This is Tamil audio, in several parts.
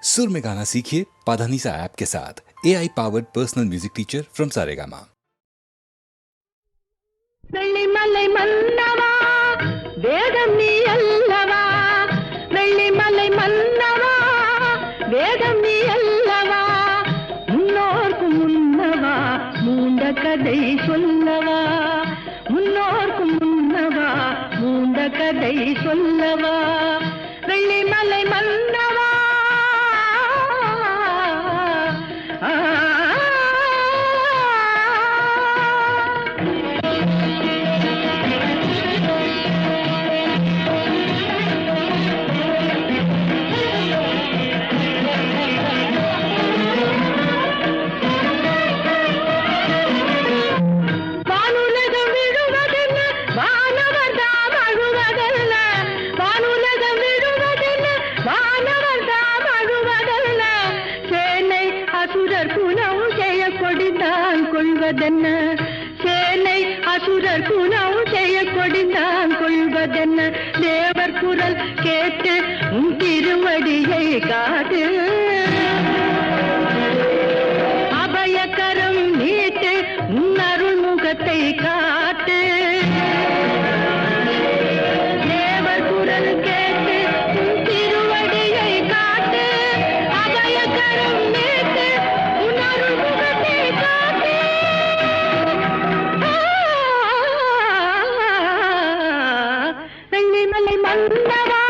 सुर में गाना सीखिए पाधानीसा ऐप के साथ। AI powered personal music teacher from Saregama. Vellimalai மன்னவா வேதம் நீ அல்லவா, வெள்ளிமலை மன்னவா வேதம் நீ அல்லவா, முன்னோர்க்கு முன்னவா மூண்ட கதை சொல்லவா, முன்னோர்க்கு முன்னவா மூண்ட கதை சொல்லவா, வெள்ளிமலை மன்னவா. சேனை அசுரர் குணம் செய்ய கொடிந்தான் கொள்வதென்ன, தேவர் குரல் கேட்டு உன் திருவடியை காட்டு, அபயக்கரம் நீட்டு உன் அருள் முகத்தை காட்டு, தேவர் குரல் கேட்டு உன் திருவடியை காட்டு, அபயக்கரம் நீட்டு உன் அருள் முகத்தை காட்டு. வெள்ளிமலை மன்னவா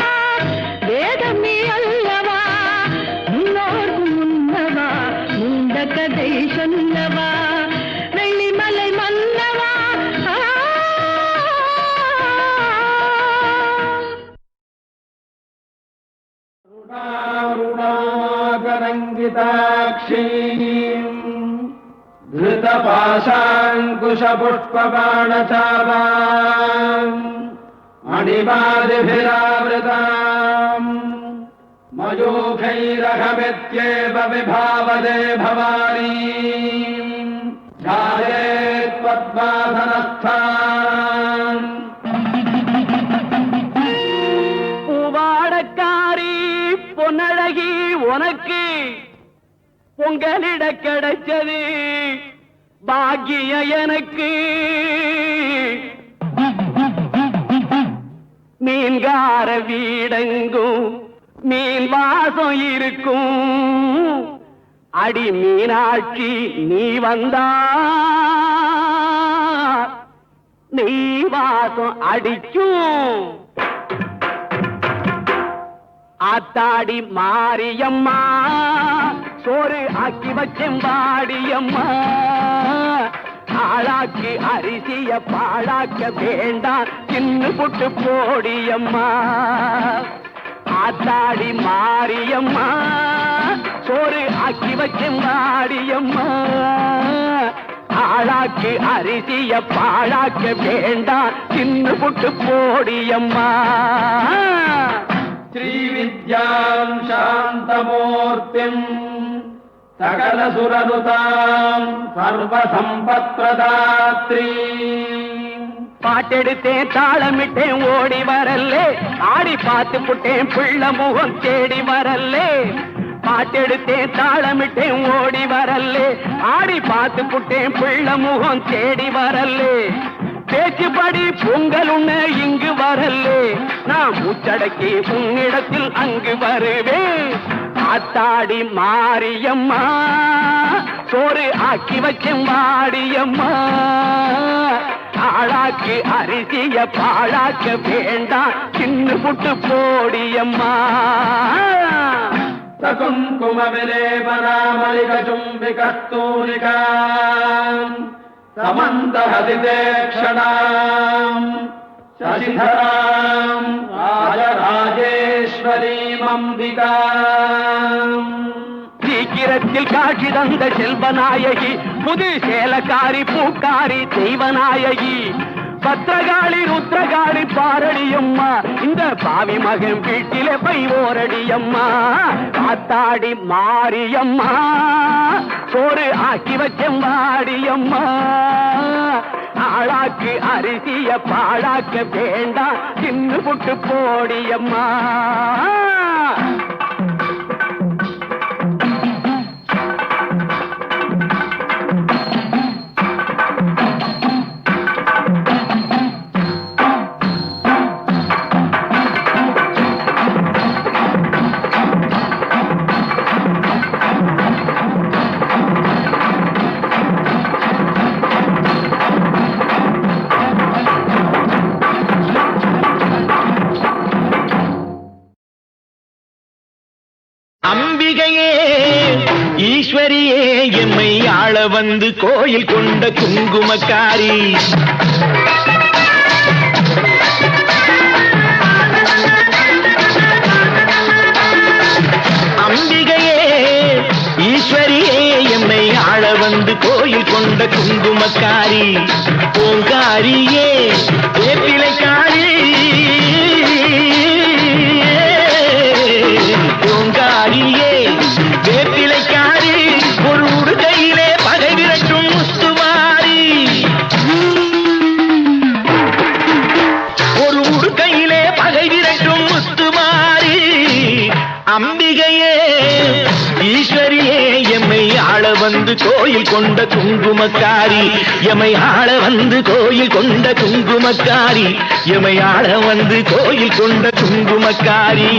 வேதம் நீ அல்லவா, முன்னோர்க்கு முன்னவா மூண்ட கதை சொல்லவா, வெள்ளிமலை மன்னவா. धृतपाशाङ्कुशपुष्पबाणचापाम् मणिमादिभिरावृताम् मयूखैरहमित्येव विभावदे भवानी, ध्यायेत् पद्मासनस्थान्. பூவாடக்காரி பொன்னழகி உனக்கு பொங்கலிட கிடைச்சது பாக்கிய எனக்கு, மீன்கார வீடெங்கும் மீன் வாசம் இருக்கும், அடி மீனாட்சி நீ வந்தா நீ வாசம் அடிக்கும். ஆத்தாடி மாரியம்மா சோறு ஆக்கி வச்சேன் வாடியம்மா, ஆளாக்கு அரிசிய பாழாக்க வேண்டாம் சின்ன புட்டு போடியம்மா. ஆத்தாடி மாரியம்மா சோறு ஆக்கி வச்சேன் வாடியம்மா, ஆளாக்கு அரிசிய பாழாக்க வேண்டாம் சின்ன புட்டு போடியம்மா. श्रीविद्याम् शान्तमूर्तिम् सकलसुरनुताम् सर्वसम्पत्प्रदात्री. பாட்டெடுத்தேன் தாளமிட்டேன் ஓடி வரல்லே, ஆடி பார்த்து புட்டேன் பிள்ள முகம் தேடி வரல்லே. பாட்டெடுத்தேன் தாளமிட்டேன் ஓடி வரல்லே, ஆடி பார்த்து புட்டேன் பிள்ள முகம் தேடி வரல்லே. பேச்சுப்படி பொங்கல் உண்ண இங்கு வரல்லே, நான் மூச்சடக்கி உன்னிடத்தில் அங்கு வருவேன். ஆத்தாடி மாரியம்மா சோறு ஆக்கி வச்சேன் வாடியம்மா, ஆளாக்கு அரிசிய பாழாக்க வேண்டாம் சின்ன புட்டு போடியம்மா. சகுங்கும விலேபனாமலிக சும்பிகஸ்தூரிகாம் समन्तहदितेक्षणाम् शशिधराम् राजराजेश्वरीमम्बिकाम्. சீக்கிரத்தில் காட்சி தந்த செல்வநாயகி, புது சேலக்காரி பூக்காரி தெய்வநாயகி, பத்திரகாளி ருத்ரகாளி பாரடியம்மா, இந்த பாவி மகன் வீட்டிலே பை ஓரடியம்மா. காத்தாடி மாரியம்மா சோறு ஆக்கி வச்சம் வாடியம்மா, ஆளாக்கு அரிசிய பாழாக்க வேண்டாம் சின்ன புட்டு போடியம்மா. அம்பிகையே ஈஸ்வரியே எம்மை ஆள வந்து கோயில் கொண்ட குங்குமக்காரி அம்பிகையே ஈஸ்வரியே எம்மை ஆள வந்து கோயில் கொண்ட குங்குமக்காரி ஓங்காரியே வேப்பிலைக்காரி ஓங்காரியே வேப்பிலைக்காரி ஒரு உடுகையிலே பகை விரட்டும் முத்துமாரி ஒரு உடுகையிலே பகை விரட்டும் முத்துமாரி அம்பிகையே ஈஸ்வரியே எம்மை ஆள வந்து கோயில் கொண்ட குங்குமக்காரி எம்மை ஆள வந்து கோயில் கொண்ட குங்குமக்காரி எம்மை ஆள வந்து கோயில் கொண்ட குங்குமக்காரி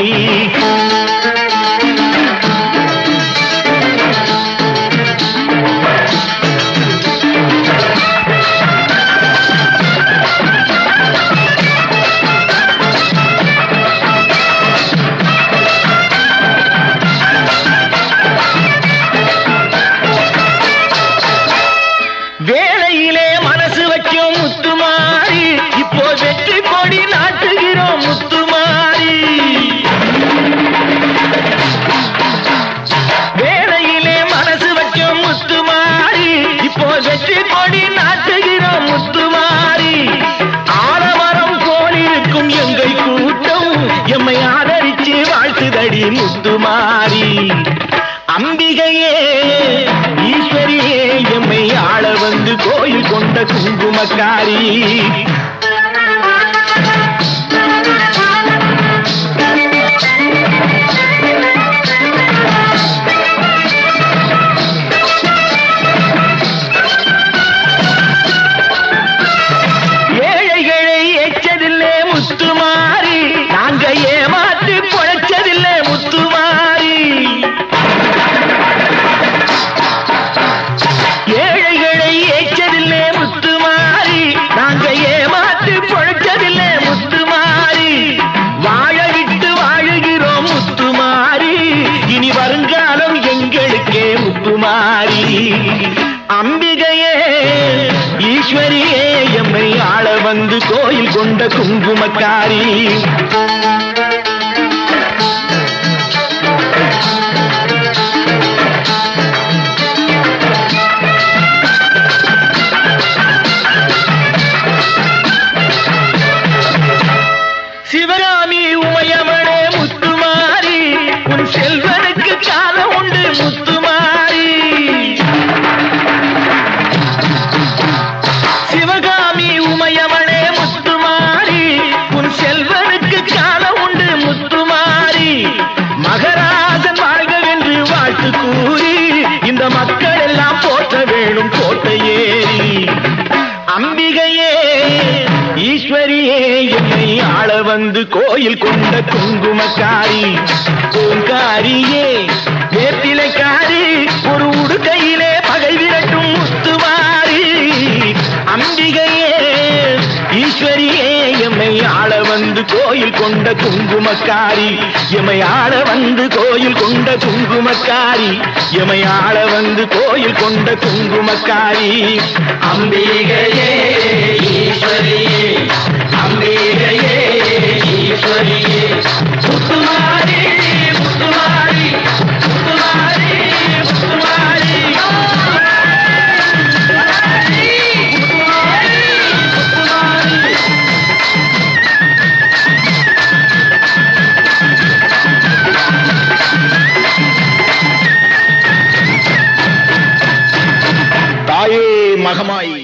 வேளையிலே மனசு வைக்கும் முத்துமாரி இப்போ வெற்றி கொடி நாட்டுகிறோம் முத்துமாரி வேளையிலே மனசு வைக்கும் முத்துமாரி இப்போ வெற்றி கொடி நாட்டுகிறோம் முத்துமாரி ஆலமரம் போலிருக்கும் எங்கள் கூட்டம் எம்மை ஆதரிச்சு வாழ்த்துதடி முத்துமாரி அம்பிகையே ஈஸ்வரியே எம்மை ஆள வந்து கோயில் கொண்ட குங்குமக்காரி ஏழைகளை எச்சதில்லை முத்துமாரி நாங்க ஏமாற்றி பொழைச்சதில்லை முத்துமாரி ஏழைகளை ஏச்சதில்லை முத்துமாரி நாங்க ஏமாற்றி பொழைச்சதில்லை முத்துமாரி வாழ விட்டு வாழுகிறோம் முத்துமாரி இனி வருங்காலம் எங்களுக்கே முத்துமாரி அம்பிகையே ஈஸ்வரியே எம்மை ஆள வந்து கோயில் கொண்ட குங்குமக்காரி சிவகாமி உமையவளே முத்துமாரி உன் செல்வனுக்கு காலம் உண்டு முத்துமாரி சிவகாமி உமையவளே முத்துமாரி உன் செல்வனுக்கு காலம் உண்டு முத்துமாரி மகராஜன் வாழ்கவென்று வாழ்த்து கூறி இந்த மக்கள் எல்லாம் போற்ற வேணும் கோட்டை ஏறி அம்பிகையே ஈஸ்வரியே எம்மை ஆள வந்து கோயில் கொண்ட குங்குமக்காரி ஓங்காரியே வேப்பிலைக்காரி ஒரு உடுகையிலே பகை விரட்டும் முத்துமாரி அம்பிகையே ஈஸ்வரியே எம்மை ஆள வந்து கோயில் கொண்ட குங்குமக்காரி எம்மை ஆள வந்து கோயில் கொண்ட குங்குமக்காரி எம்மை ஆள வந்து கோயில் கொண்ட குங்குமக்காரி அம்பிகையே ஈஸ்வரியே அம்பிகையே ஈஸ்வரியே முத்துமாரி முத்துமாரி முத்துமாரி முத்துமாரி தாயே மகமாயி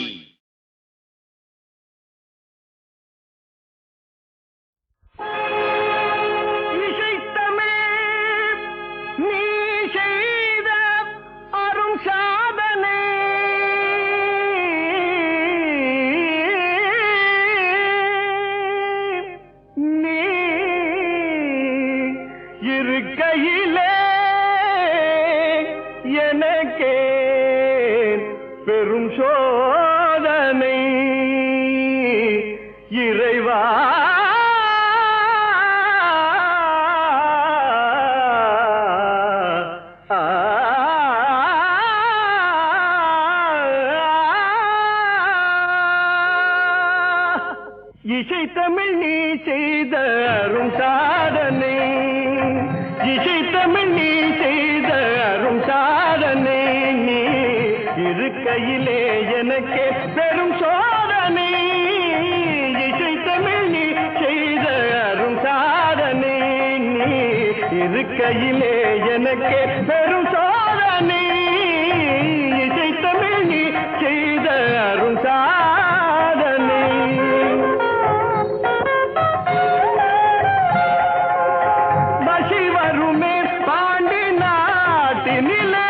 இருக்கையிலே எனக்கே பெரும் சோதனை இறைவா இருக்கையிலே எனக்கே பெரும் சாதனை இசை தமிழ் நீ செய்த அரும் சாதனை பசி வருமே பாண்டி நாட்டினிலே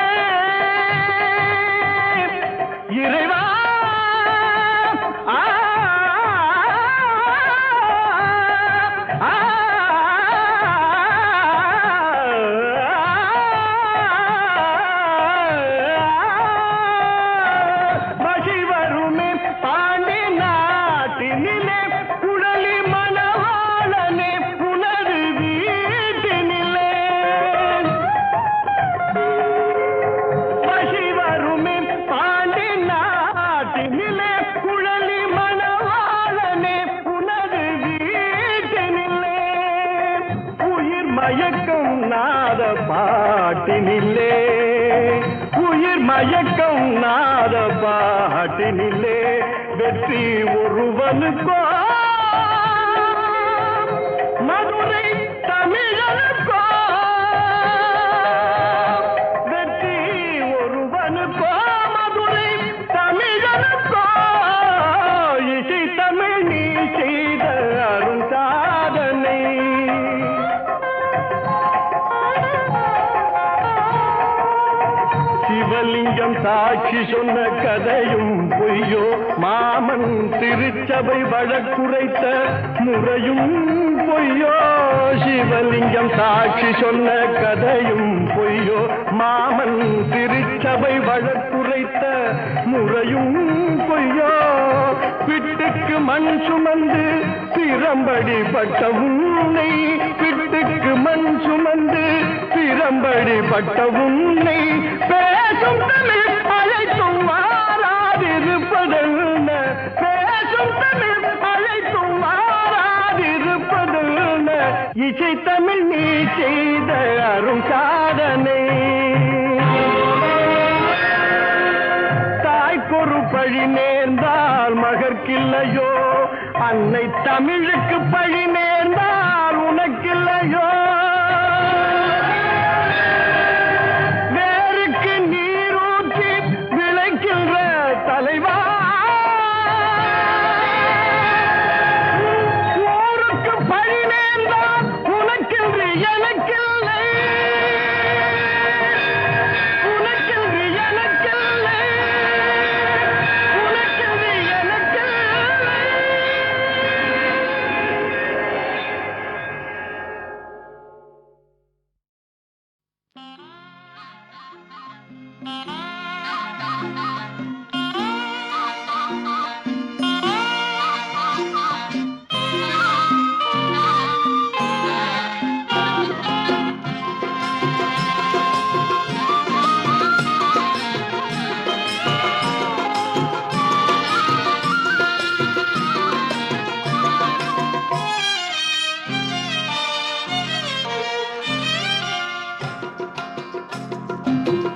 இறைவா மயக்கம் நாத பாட்டினிலே உயிர் மயக்கம் நாத பாட்டினிலே வெற்றி ஒருவனுக்கோ மதுரை தமிழனுக்கோ வெற்றி ஒருவனுக்கோ மதுரை தமிழனுக்கோ இசை தமிழ் நீ செய்த அரும் சாதனை சிவலிங்கம் சாட்சி சொன்ன கதையும் பொய்யோ மாமன் திருச்சபை வழக்குரைத்த முறையும் பொய்யோ சிவலிங்கம் சாட்சி சொன்ன கதையும் பொய்யோ மாமன் திருச்சபை வழக்குரைத்த முறையும் பொய்யோ பிட்டுக்கு மண் சுமந்து பிரம்படி பட்ட உன்னை பிட்டுக்கு மண் சுமந்து பிரம்படி பட்ட உன்னை பேசும் தமிழ் அழைத்தும் மாறாதிருப்பதென்ன பேசும் தமிழ் அழைத்தும் மாறாதிருப்பதென்ன இசை தமிழ் நீ செய்த அரும் சாதனை தாய்க்கொரு பழி நேர்ந்தால் மகற்கில்லையோ அன்னை தமிழுக்கு பழி நேர்ந்தால் உனக்கில்லையோ வேருக்கு நீரூற்றி விளைக்கின்ற தலைவா ஊருக்கு பழி நேர்ந்தால் உனக்கென்று எனக்கில்லை உனக்கென்று எனக்கில்லை உனக்கென்று எனக்கில்லை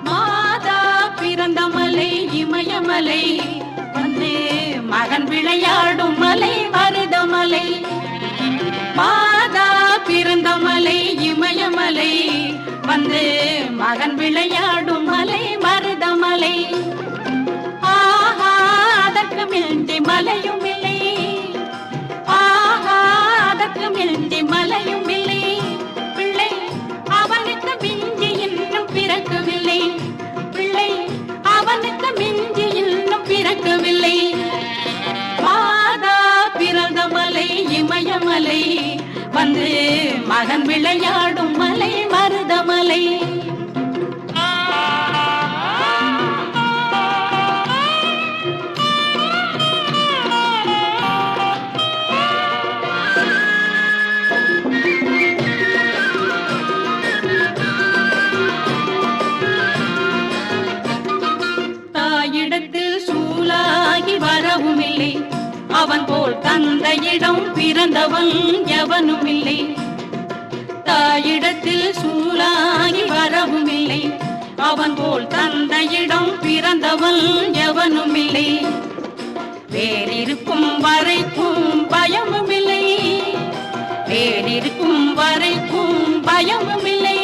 மாதா பிறந்த மலை இமயமலை வந்து மகன் விளையாடும் மலை மருதமலை மாதா பிறந்த மலை இமயமலை வந்து மகன் விளையாடும் மலை மருதமலை ஆஹா அதற்கு மில்டி மலையும் இல்லை ஆஹா அதற்கு மில்டி மலையும் இல்லை பிள்ளை அவனுக்கு மிஞ்சி இன்னும் பிறக்கவில்லை பிள்ளை அவனுக்கு மிஞ்சி இன்னும் பிறக்கவில்லை மாதா பிறந்த மலை இமயமலை வந்து மகன் விளையாடும் மலை மருதமலை தாயிடத்தில் சூலாகி வரவும் இல்லை அவன் போல் தந்தையிடம் பிறந்தவன் எவனும் இல்லை தாயிடத்தில் சூலாகி வரவும் இல்லை அவன் போல் தந்தையிடம் பிறந்தவன் எவனும் இல்லை வேறிருக்கும் வரைக்கும் பயமும் இல்லை வேறிருக்கும் வரைக்கும் பயமும் இல்லை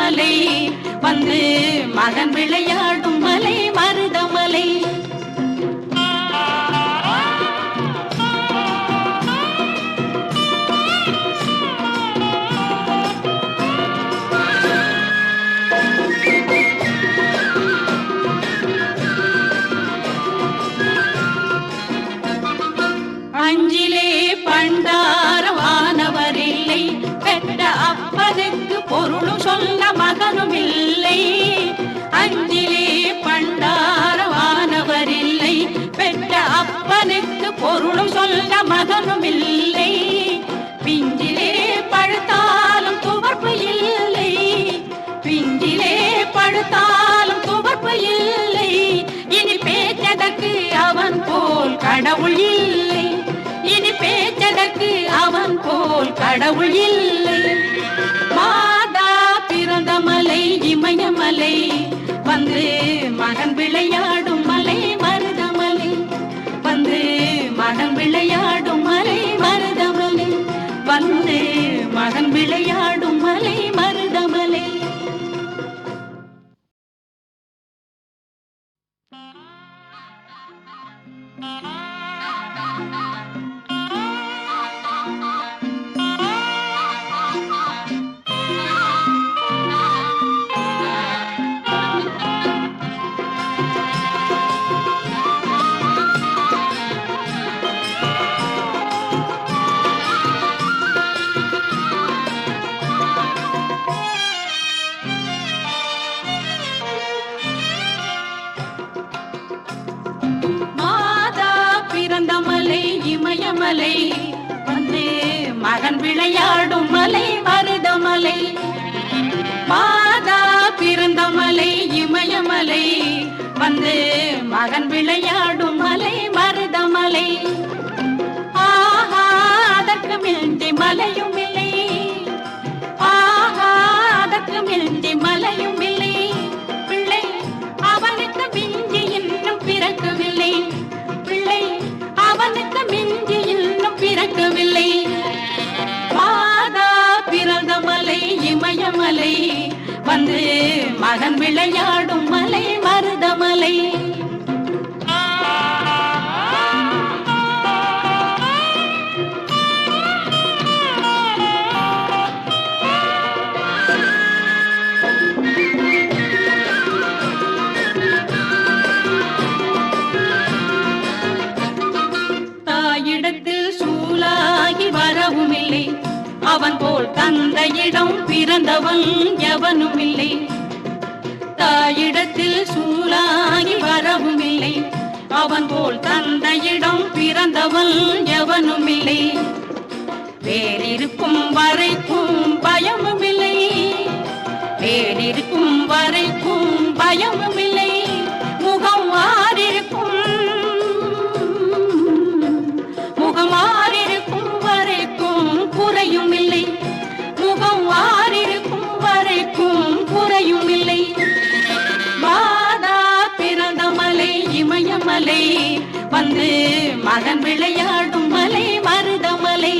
இமயமலை வந்து மகன் விளையாடும் மலை மருதமலை. அஞ்சிலே பண்டாரவானவர் இல்லை, பெற்ற அப்பனுக்கு பொருளும் சொல்ல மகனும் இல்லை. அஞ்சிலே பண்டாரவானவர் இல்லை, பெற்ற அப்பனுக்கு பொருளும் சொல்ல மகனும் இல்லை. பிஞ்சிலே பழுத்தாலும் துவர்ப்பு இல்லை, பிஞ்சிலே பழுத்தாலும் துவர்ப்பு இல்லை. இனி பேச்சதற்கு அவன் போல் கடவுள் இல்லை, இனி பேச்சதற்கு அவன் போல் கடவுள் இல்லை. மாதா பிறந்த மலை இமயமலை வந்து மகன் விளையாடும் மலை மருதமலை, வந்து மகன் விளையாடும் மலை மருதமலை, வந்து மகன் விளையாடும் மலை மருதமலை. இமயமலை வந்து மகன் விளையாடும் மலை மருதமலை, மாதா பிறந்த மலை இமயமலை வந்து மகன் விளையாடும் மலை மருதமலை. ஆஹா அதற்கு மிஞ்சி மலையும் இல்லை, ஆஹா அதற்கு மிஞ்சி மலையும் இல்லை. பிள்ளை அவனுக்கு மிஞ்சி இன்னும் பிறக்கவில்லை, பிள்ளை அவனுக்கு மிஞ்சி இன்னும் பிறக்கவில்லை. மாதா பிறந்த மலை இமயமலை வந்து மகன் விளையாடும் மலை மருதமலை. தாயிடத்தில் சூலாகி வரவும் இல்லை, அவன் போல் தந்தையிடம் பிறந்தவன் எவனும் இல்லை. தாயிடத்தில் சூலாகி வரவும் இல்லை, அவன் போல் தந்தையிடம் பிறந்தவன் எவனும் இல்லை. வேறிருக்கும் வரைக்கும் பயமும் இல்லை, வேறிருக்கும் வரைக்கும் பயமும் இல்லை. முகம் மாறிருக்கும், முகம் மாறிருக்கும் வரைக்கும் குறையும் இல்லை, முகம் மாறிருக்கும் வரைக்கும் குறையும் இல்லை. மாதா பிறந்த மலை இமயமலை வந்து மகன் விளையாடும் மலை மருதமலை.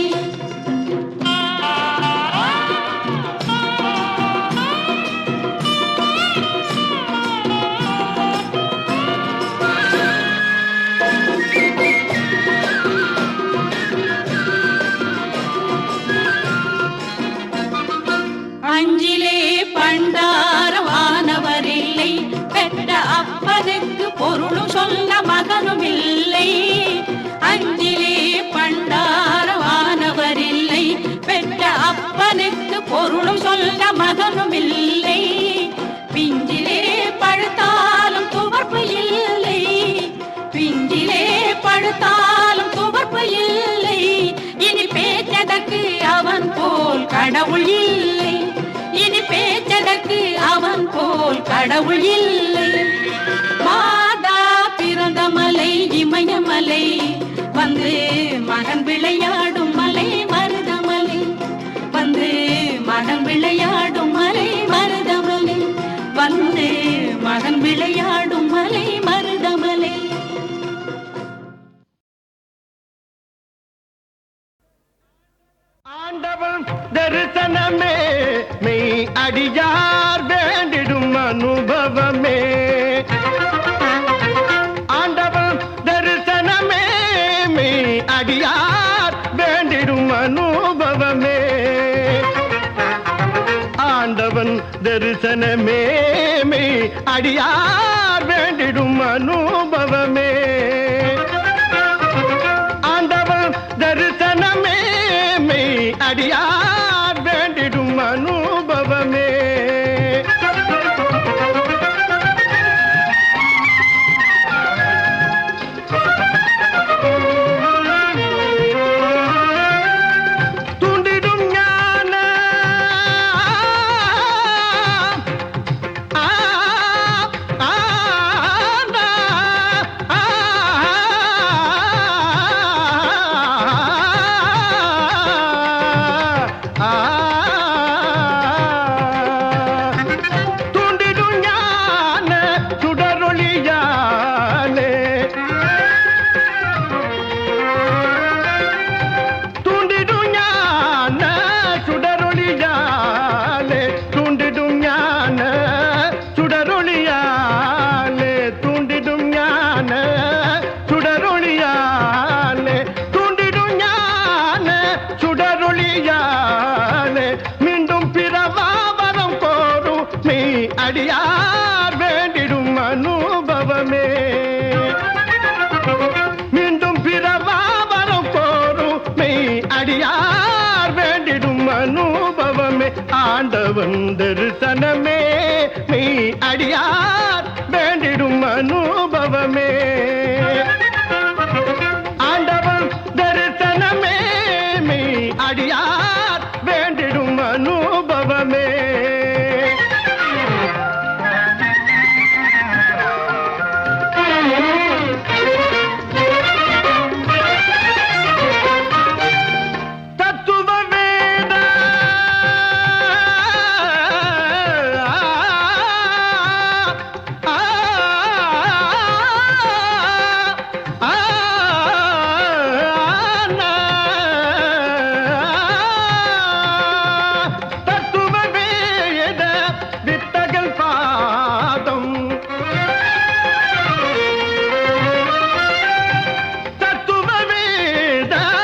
அஞ்சிலே பண்டாரவானவர் இல்லை, பெற்ற அப்பனுக்கு பொருளும் சொல்ல மகனும் இல்லை. அஞ்சிலே பண்டாரவானவர் இல்லை, பெற்ற அப்பனுக்கு பொருளும் சொல்ல மகனும் இல்லை. பிஞ்சிலே பழுத்தாலும் துவர்ப்பு இல்லை, பிஞ்சிலே பழுத்தாலும் துவர்ப்பு இல்லை. இனி பேச்சதற்கு அவன் போல் கடவுள் இல்லை, இனி பேச்சதற்கு அவன் போல் கடவுள் இல்லை. மாதா பிறந்த மலை இமயமலை வந்து மகன் விளையாடும் மலை மருதமலை, வந்து மகன் விளையாடும் மலை மருதமலை, வந்து மகன் விளையாடும் மலை மருதமலை. ஆண்டவன் தரிசனமே மெய் அடியார் வேண்டிடும் அனுபவமே ஆண்டவன் தரிசனமே மெய் அடியார் வேண்டிடும் அனுபவமே ஆண்டவன் தரிசனமே மெய் அடியார் வேண்டிடும் அனுபவமே ஆண்டவன் தரிசனமே மெய் அடியார் வேண்டிடும் அனுபவமே தூண்டிடும் ஞான தூண்டிடும் ஞான சுடரொளியாலே தூண்டிடும் ஞான சுடரொளியாலே தூண்டிடும் ஞான சுடரொளியாலே தூண்டிடும் ஞான சுடரொளியாலே தூண்டிடும் ஞான சுடரொளியாலே மீண்டும் பிறவாவரம் கோரும் நீ அடியார் வேண்டிடும் அனுபவமே மீண்டும் பிறவாவரம் கோரும் மெய் அடியார் வேண்டிடும் அனுபவமே ஆண்டவன் தரிசனமே மெய் அடியார் வேண்டிடும் அனுபவமே ஆண்டவன் தரிசனமே மெய் அடியார் வேண்டிடும் அனுபவமே தத்துவ வேத தத்துவ வேத வித்தகல் பாதம் தத்துவ வேத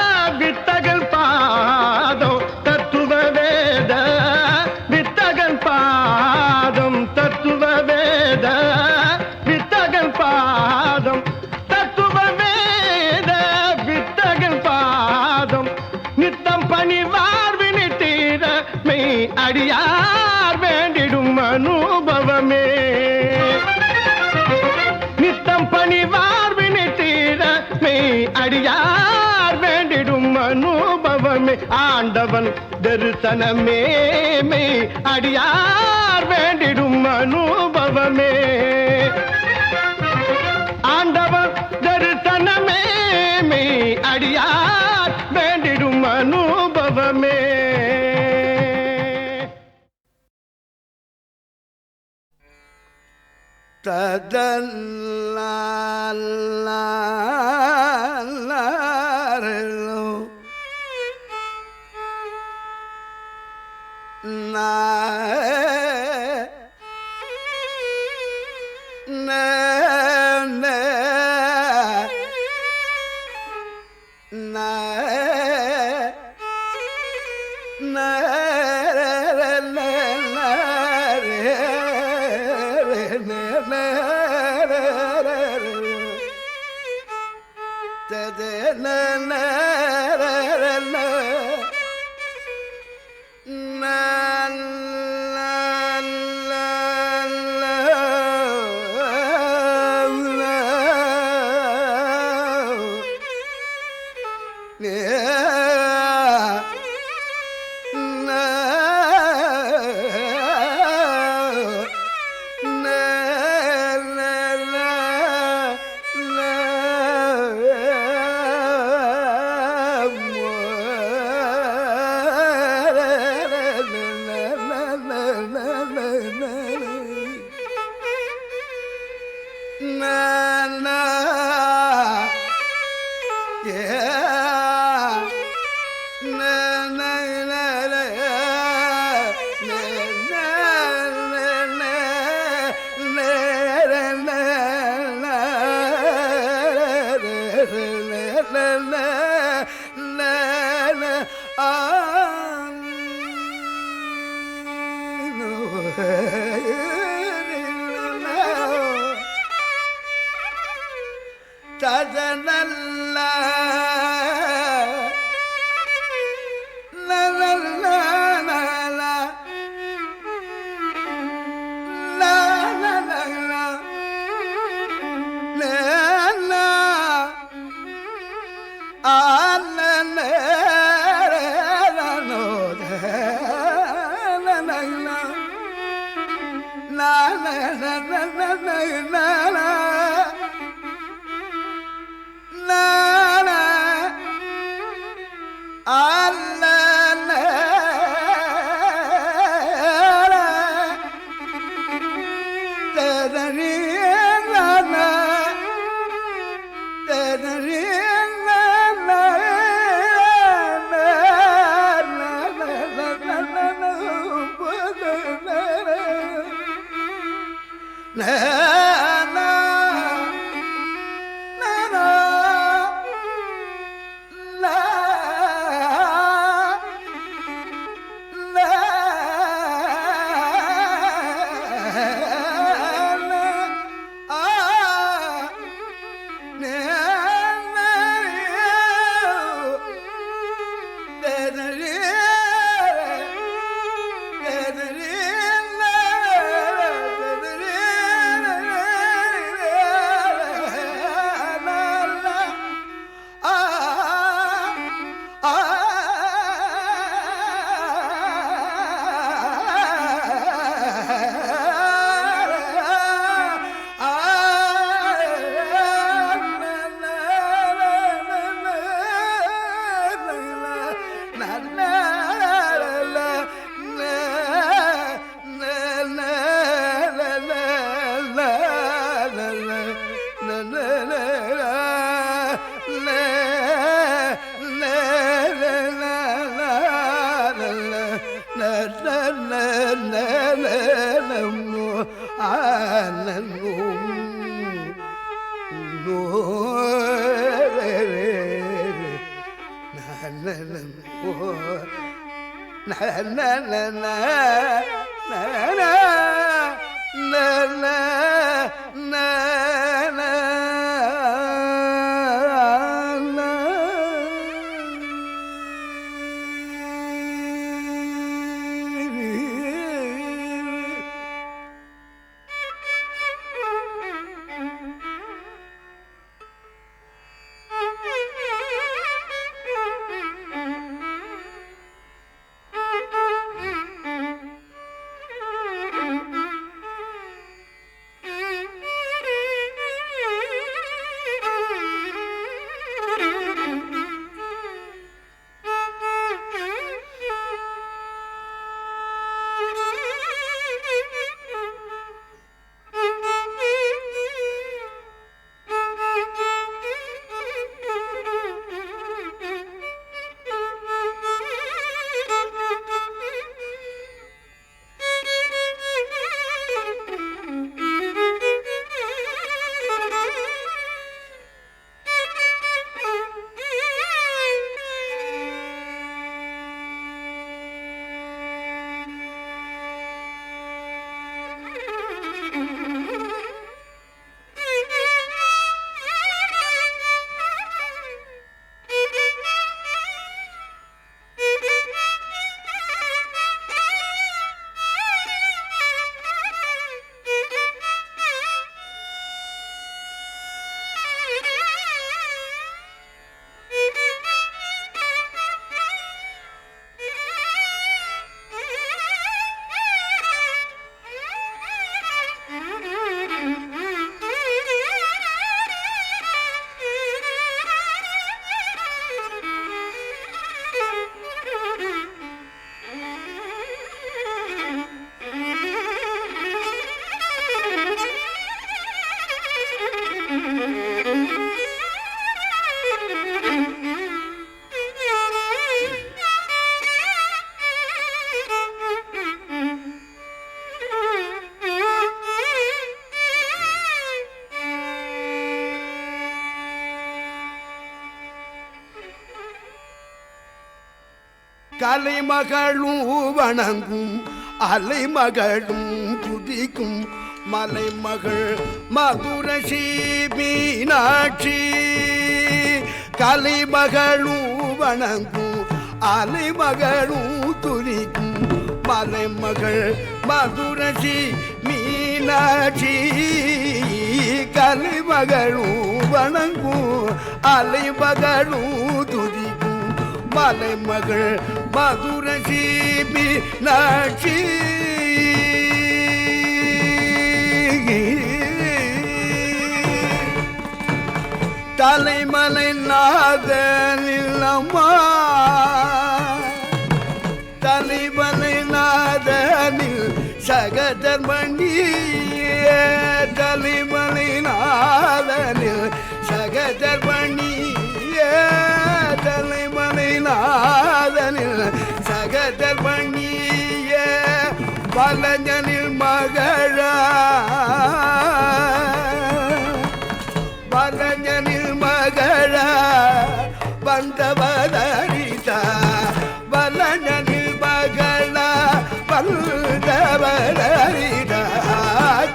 வித்தகல் பாதம் தத்துவ வேத வித்தகல் பாதம் தத்துவ வேத வித்தகல் பாதம் தத்துவ வேத வித்தகல் பாதம் நித்தம் பணிவார் வினித்தீர மெய் அடியார் வேண்டிடும் அனுபவமே நித்தம் பணிவார் வினித்தீர மெய் அடியார் வேண்டிடும் அனுபவமே ஆண்டவன் தரிசனமே மெய் அடியார் வேண்டிடும் அனுபவமே ஆண்டவன் தரிசனமே மெய் அடியார் வேண்டிடும் அனுபவமே ததனல்ல கலைமகளும் வணங்கும் அலைமகளும் துதிக்கும் மலைமகள் மதுரசி மீனாட்சி கலைமகளும் வணங்கும் அலைமகளும் துதிக்கும் மலைமகள் மதுரசி மீனாட்சி கலைமகளும் வணங்கும் அலைமகளும் துதிக்கும் மலைமகள் மதுரசி மீனாட்சி தலைமலை நாதனில் அம்மா தலைமலை நாதனில் சகதர்மணி தலைமலை நாதனில் சகதர்மணி தலைமலை நாதனில் சகதர்மணி பலஞனில் மகளா பலஞனில் மகளா வந்தவதரிதா பலஞனில் மகளா வந்தவதரிதா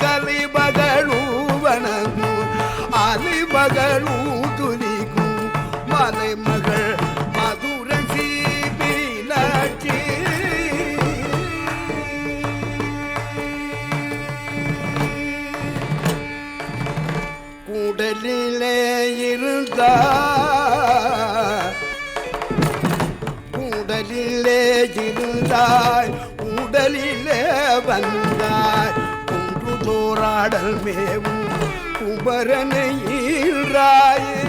கலிமகளூ வணங்கும் அலிமகளூ துதிக்கும் மலைமகள் மதுரசி மீனாட்சி கூடலிலே இருந்தாய் கூடலிலே இருந்தாய் உடலிலே வந்தாய் குன்று தோராடல் மேவும் குமரனை ஈராயே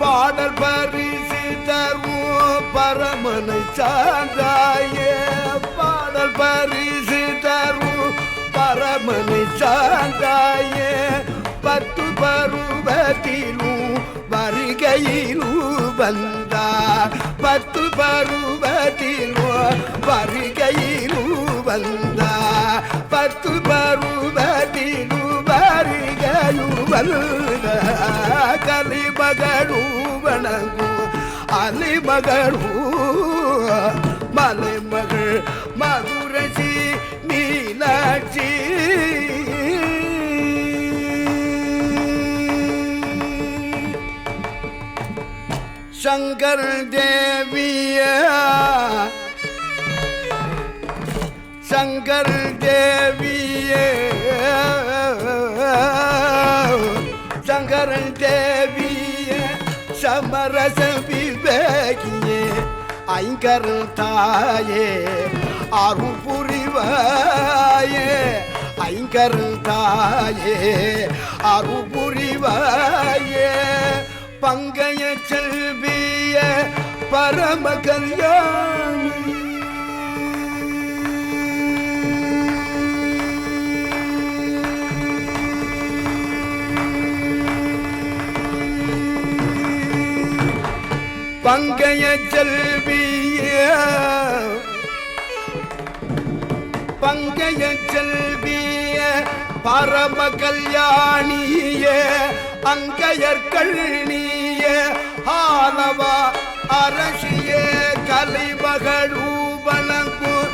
பாடல் பரிசு தருவோம் பரமனை சார்ந்தாயே பாடல் பரிசு தருவோம் பரமனை சார்ந்தாயே பத்து பருவத்திலும் வருகையிலும் வந்தார் பத்து பருவத்திலும் வருகையிலும் வந்தார் பத்து பருவத்திலும் வருகையும் வந்தார் கலிமகளும் வணங்கும் அலிமகளும் மலைமகள் மதுரசி மீனாட்சி शंकर देविया शंकर देविये शंकर देविये समरस विवेकिये ஐங்கர் தாயே அருள் புரிவாயே ஐங்கர் தாயே அருள் புரிவாயே பங்கைய செல்விய பரம கல்யாணி பங்கைய செல்விய பங்கைய செல்விய பரம கல்யாணியே அங்கையர்கள் நீய ஆனவா அரசியே கலைமகளூ வணங்கும்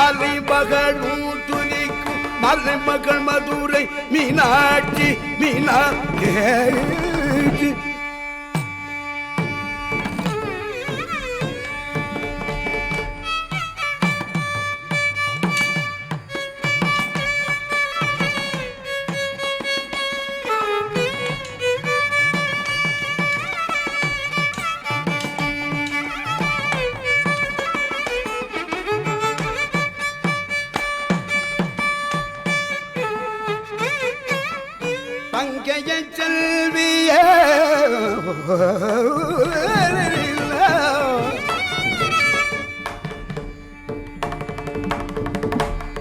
அலிமகளூ துணிக்கும் மலைமகள் மதுரை மீனாட்சி மீனாட்சி பங்கைய செல்விய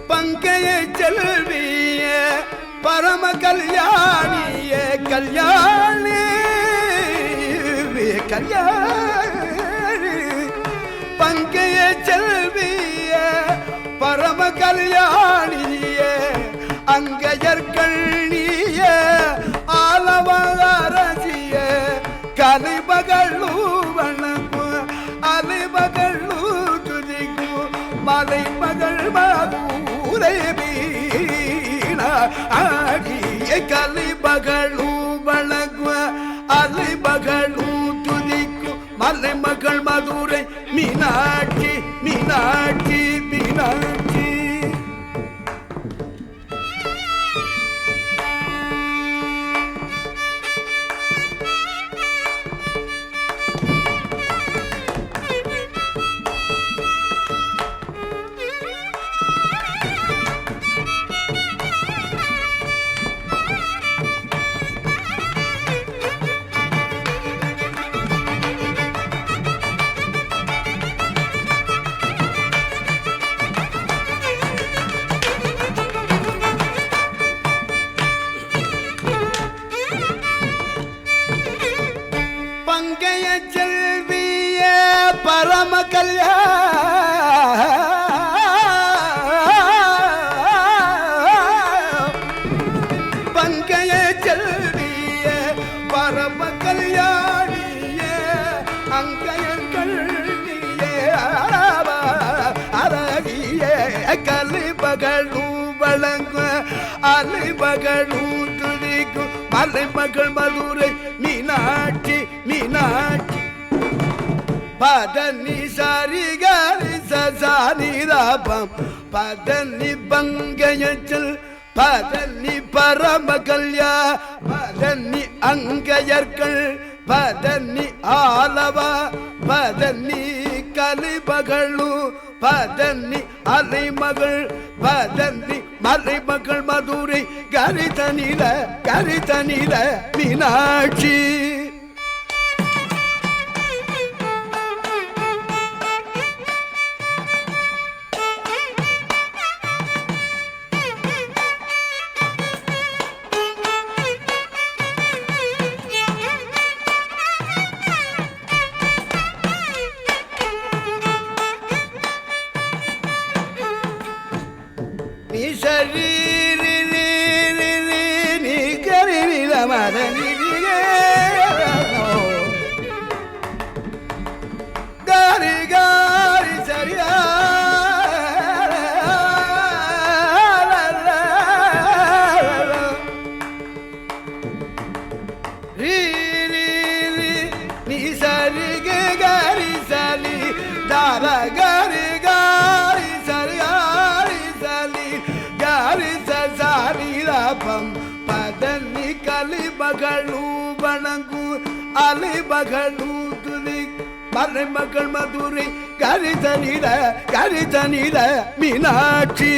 பங்கைய செல்விய பரம கல்யாணிய கல்யாணி கல்யாணி பங்கைய செல்விய பரம கல்யாணிய அங்கையர்கள் நீய ஆலவரசிய கலைமகளூ வணங்கும் அலைமகளூ துதிக்கும் மலைமகள் மதுர ಆಡಿಯ ಕಲಿ ಮಗಳು ಬಳಗುವ ಅಲಿ ಮಗಳು ತುದಿಕು ಮಲೆ ಮಗಳ ಮಧುರೈ ಮೀನಾಕ್ಷಿ ಮೀನಾಕ್ಷಿ ಮೀನಾಕ್ಷಿ பங்கைய செல்விய பரம பங்கைய செல்விய பரம கல்யாணிய அங்கையன் கல்விய அரவிய கலை மகளு வழங்க அலை மகளு துதிக்கும் மலை மகள் மதுரை மீனாட்சி மீனாட்சி பதனி சாரி காரி சாரி ராபம் பதனி பங்கயச்சல் பதனி பரம கல்யா பதனி அங்கையர்கள் பதனி ஆலவா பதனி கலிமகளு பதனி அலைமகள் பதனி மலைமகள் Madurai கரிதனில Meenakshi Gari gari sariya ri ri ri ni sari gari sali dara gari gari sariya sali gari sari rapam padani kali bagalu banangu ali bagalu tulik மலை மகள் மதுரை கரிதனில மீனாட்சி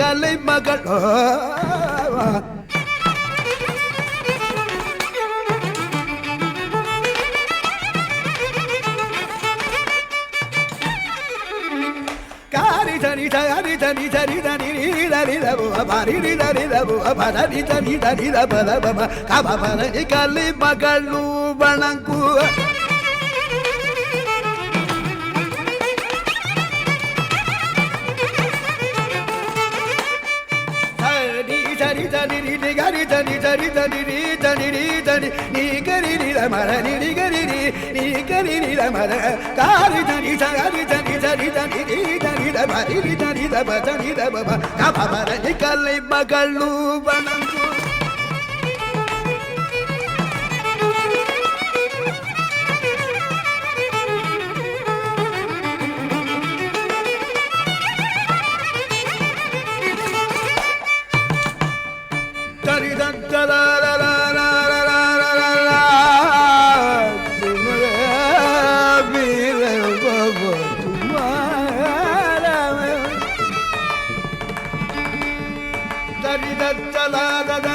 கலை மகள் கலை மகளு வணங்கு கலை மகளு வணங்கு da da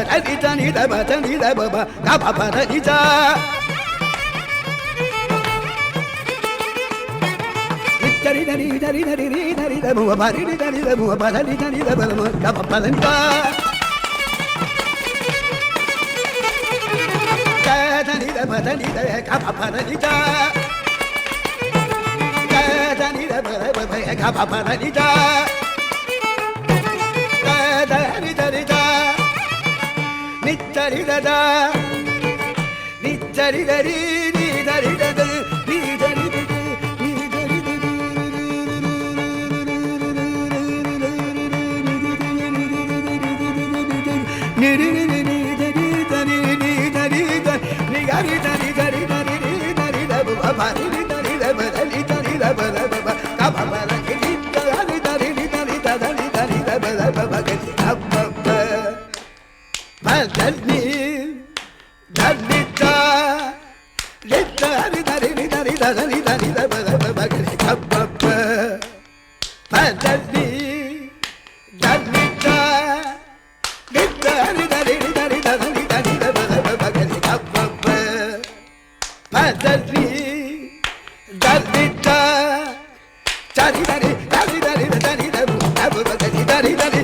దని దని దబ దని దబ గబ దని జా దని దని దని దని దని దబ బరి దని దబ బరి దని దబ గబ దని జా దని దబ దని దబ గబ దని జా దని దబ గబ దని జా నిచ్చరి దదా నిచ్చరి దరి ని దరి దద ని దరి దద ని దరి దద ని రి రి ని దరి దరి ని దరి ద ని గరి దరి దరి దరి ని దరి ద బ భరి ని దరి ద బ ని దరి ద బ ద బ క బ బ ర ని దరి దరి ని దరి ద ని దరి ద బ ద బ గ ని అబ్ బ ధని ధనితా లితరి దరి దరి దరి దరి బగరి కబ్బ ధని ధనితా లితరి దరి దరి దరి దరి బగరి కబ్బ ధని ధనితా చరి దరి దరి దరి దరి బగరి దరి దరి దరి దరి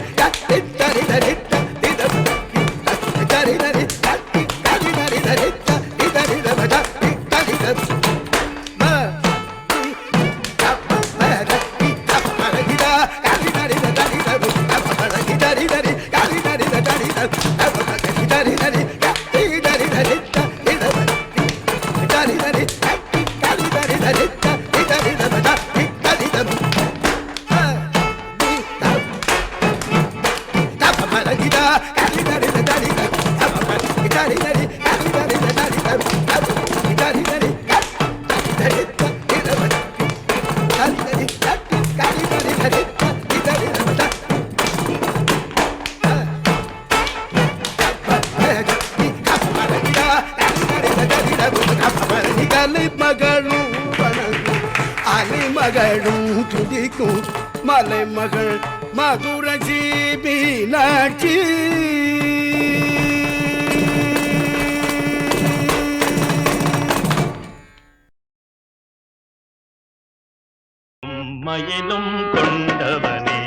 மலை மகள் மதுர ஜீபினாட்சி மயிலும் கொண்டவனே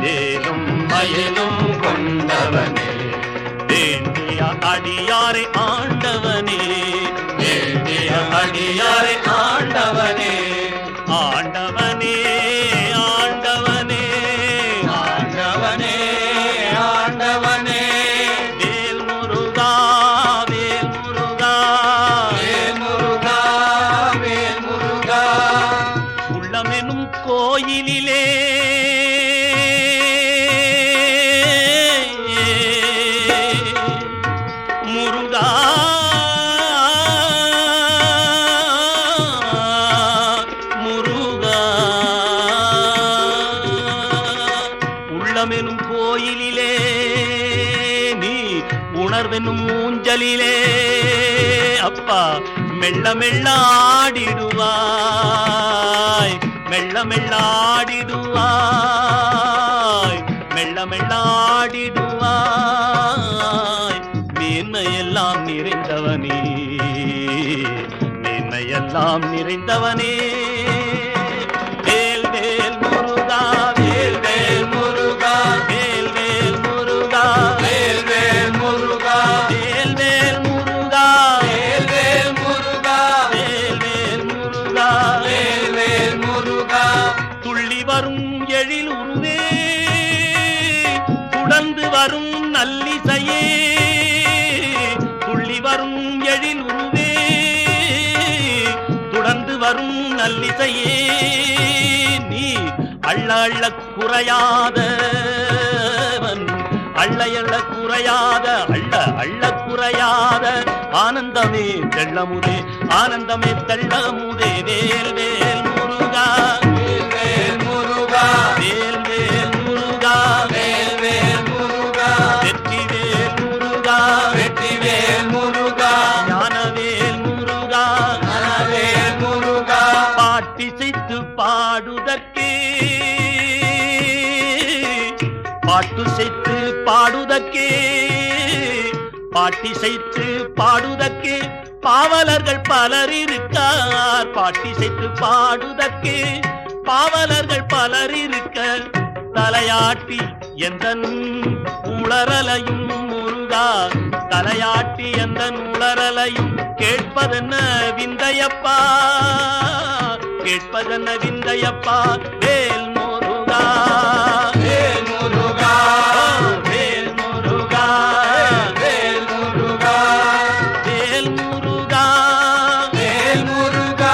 தேனும் மயிலும் கொண்டவனே வேண்டிய அடியாரை ஆண்டவனே வேண்டிய அடியாரை ஆண்டவனே ஆண்டவனே ஆண்டவனே ஆண்டவனே ஆண்டவனே வேல் முருகா வேல் முருகா வேல் முருகா வேல் முருகா உள்ளமெனும் கோயிலிலே முருகா உள்ளமெனும் கோயிலிலே நீ உணர்வெனும் ஊஞ்சலிலே அப்பா மெல்ல மெல்ல ஆடிடுவாய் மெல்ல மெல்ல ஆடிடுவாய் மெல்ல மெல்ல ஆடிடுவாய் மேன்மையெல்லாம் நிறைந்தவனே மேன்மையெல்லாம் நிறைந்தவனே வேல் வேல் முருகா வேல் வேல் முருகா வேல் வேல் முருகா வேல் வேல் முருகா வேல் வேல் முருகா வேல் வேல் முருகா வேல் வேல் முருகா வேல் வேல் முருகா துள்ளி வரும் எழில் உருவே துடர்ந்து வரும் நல்லிசையே துள்ளி வரும் எழில் உருவே துடர்ந்து வரும் நல்லிசையே நீ அள்ள அள்ள குறையாதவன் அள்ளையள்ள குறையாத அள்ள அள்ள குறையாத ஆனந்தமே தெள்ளமுதே ஆனந்தமே தெள்ளமுதே வேல் வேல் முருகா வேல் வேல் முருகா வேல் வேல் முருகா வேல் வேல் முருகா வெற்றி வேல் முருகா வெற்றி வேல் முருகா ஞானவேல் முருகா ஞானவேல் முருகா பாட்டிசைத்து பாடுதற்கே பாட்டு செய்து பாடுதற்கே பாட்டிசைத்து பாடுதற்கு பாவலர்கள் பலர் இருக்கார். பாட்டிசைத்து பாடுதற்கு பாவலர்கள் பலர் இருக்க தலையாட்டி எந்தன் உளறலையும் முருகா, தலையாட்டி எந்தன் உளறலையும் கேட்பதென்ன விந்தையப்பா, கேட்பதென்ன விந்தையப்பா. வேல் முருகா, வேல் முருகா, வேல் முருகா, வேல் முருகா, வேல் முருகா, வேல் முருகா,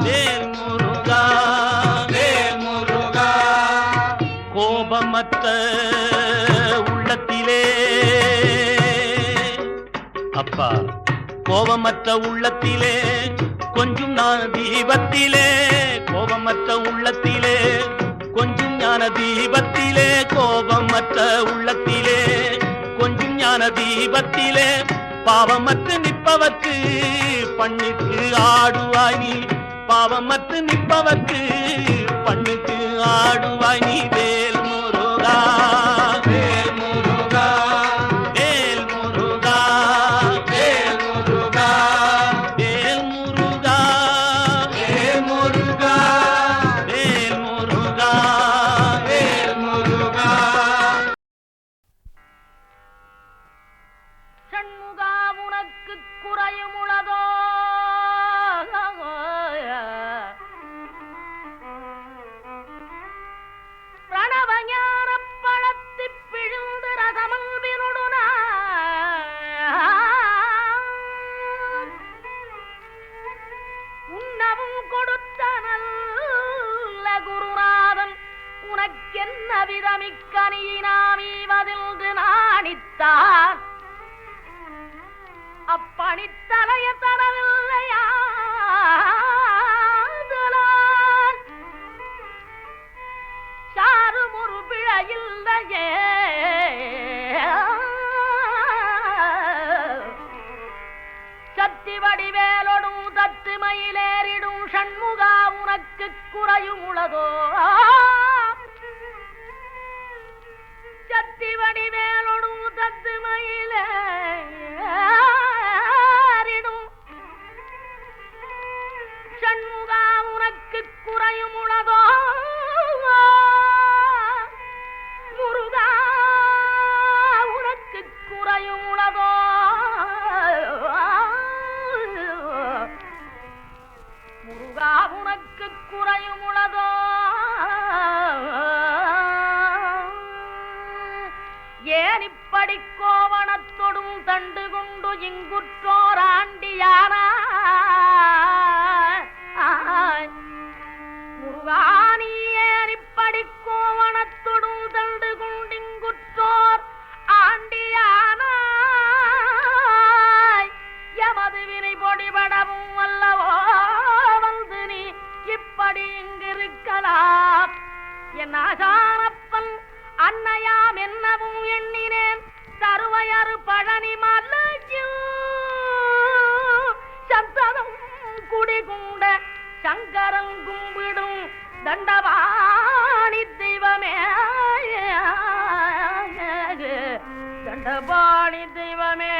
வேல் முருகா, வேல் முருகா. கோபமற்ற உள்ளத்திலே அப்பா, கோபமற்ற உள்ளத்திலே கொஞ்சம் ஞான தீபத்திலே, கோபமற்ற உள்ளத்திலே கொஞ்சம் ஞான தீபத்திலே, கோபமற்ற உள்ளத்திலே கொஞ்சம் ஞான தீபத்திலே பாவமற்று நிற்பவர்க்கு பண்ணுக்கு ஆடுவாய் நீ, பாவமற்று நிற்பவர்க்கு பண்ணுக்கு ஆடுவாய் நீ. வேல் முருகா, வேல் முருகா, வேல் முருகா, வேல் முருகா, வேல் முருகா, வேல் முருகா, வேல் முருகா, வேல் முருகா. சண்முகா உனக்கு குறையும் உளதோ, பிரணவஞான பழத்தி பிழுந்து ரசமல்பினுடுன உன்னவும் கொடுத்த நல்ல குருநாதன் உனக்கென்ன விதமிக்கனியினாமீவதில்கு நாணித்தான் அப்பணித்தலைய தரவில்லையா சாரும் ஒரு பிழையில்லையே சக்தி வடிவேலொடும் தத்து மயிலேறிடும் சண்முகா உனக்கு குறையும் உளதோ, சக்தி வடிவேலொடும் தத்து மயிலேறிடும் சண்முகா உனக்கு குறையும் உளதோ, முருகா உனக்கு குறையும் உளதோ, முருகா உனக்கு குறையும் உளதோ. ஏன் இப்படி கோவணத்தொடும் தண்டு கொண்டு இங்குற்றோர் ஆண்டியானா முருகானி, ஏன் இப்படி கோவணத்தொடும் தண்டு கொண்டு இங்குற்றோர் ஆண்டியானா எமது வினை பொடிபடவும் அல்லவோ வந்து நீ இப்படி இங்கிருக்கலாம். என் ஆசானப்பன் அன்னையாம் என்னவும் எண்ணினேன் தருவையறு பழனி மலையில் சந்தனம் குடிகுண்ட சங்கரன் கும்பிடும் தண்டபாணி தெய்வமே, தண்டபாணி தெய்வமே,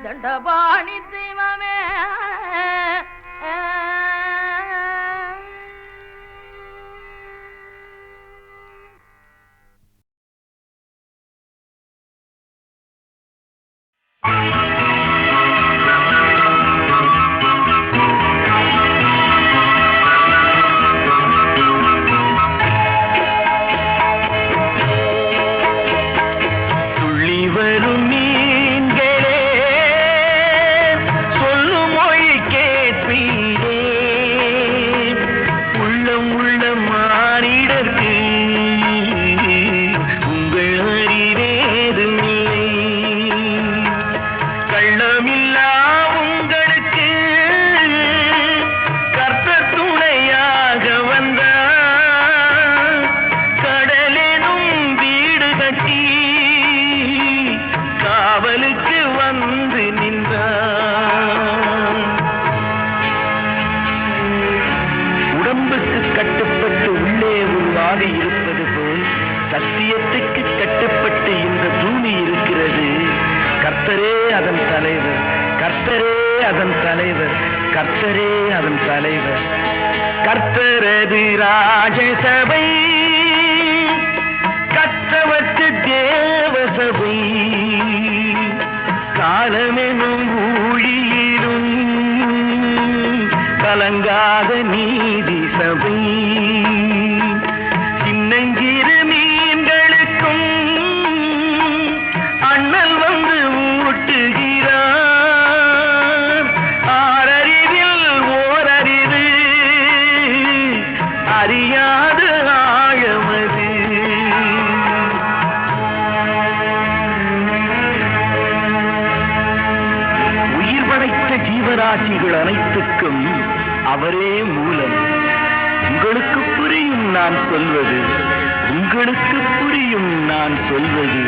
தண்டபாணி தெய்வமே. துள்ளி வரும் மீன்களே சொல்லும் மொழி கேட்பீரே, உள்ளம் உள்ள மானிடர்க்கு உங்கள் அறிவேதும் இல்லை. கள்ளமில்லா உங்களுக்கு கர்த்தர் துணையாக வந்தார், கடலெனும் வீடு கட்டி காவலுக்கு வந்து நின்றார். உடம்புக்கு கட்டுப்பட்டு உள்ளே ஒரு வாதி இருப்பது போல் சத்தியத்துக்கு கட்டுப்பட்டு அதன் தலைவர், கர்த்தரே அதன் தலைவர். கர்த்தரது ராஜசபை, கற்றவற்று தேவசபை. காலமெனும் ஊழியிலும் கலங்காத நீதி சபை. சின்னஞ்சிறு மீன்களுக்கும் அண்ணல் வந்து ஊட்டுகிறார். ஆறறிவில் ஓரறிவு அறியாத ஆழமது. உயிர் படைத்த ஜீவராசிகள் அனைத்துக்கும் அவரே மூலம். உங்களுக்கு புரியும் நான் சொல்வது, உங்களுக்கு புரியும் நான் சொல்வது.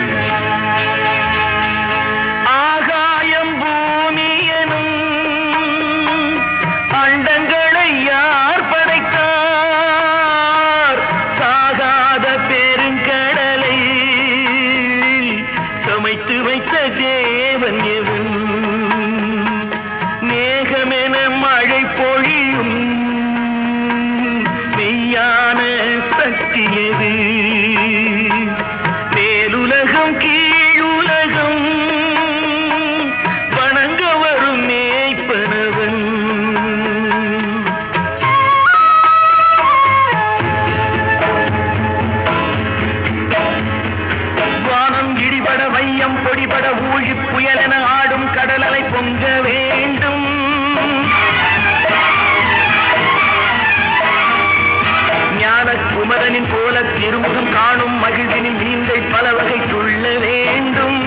ஆகாயம் பூமி எனும் அண்டங்களை யார் படைத்தார்? சாகாத பெருங்கடலை சமைத்து வைத்த தேவன் எவன்? மேகமென மழை பொழியும் மெய்யான சக்தி எது? மேலுலகம் கீழுலகம் வணங்க வரும் மேய்ப்பனவன். வானம் இடிபட வையம் பொடிபட ஊழி புயலென ஆடும் கடலலை பொங்க வேண்டும். ஞான குமரனின் போல திருமுகம் காணும் மகிழ்வினில் நீந்தை பல வகை துள்ள வேண்டும்.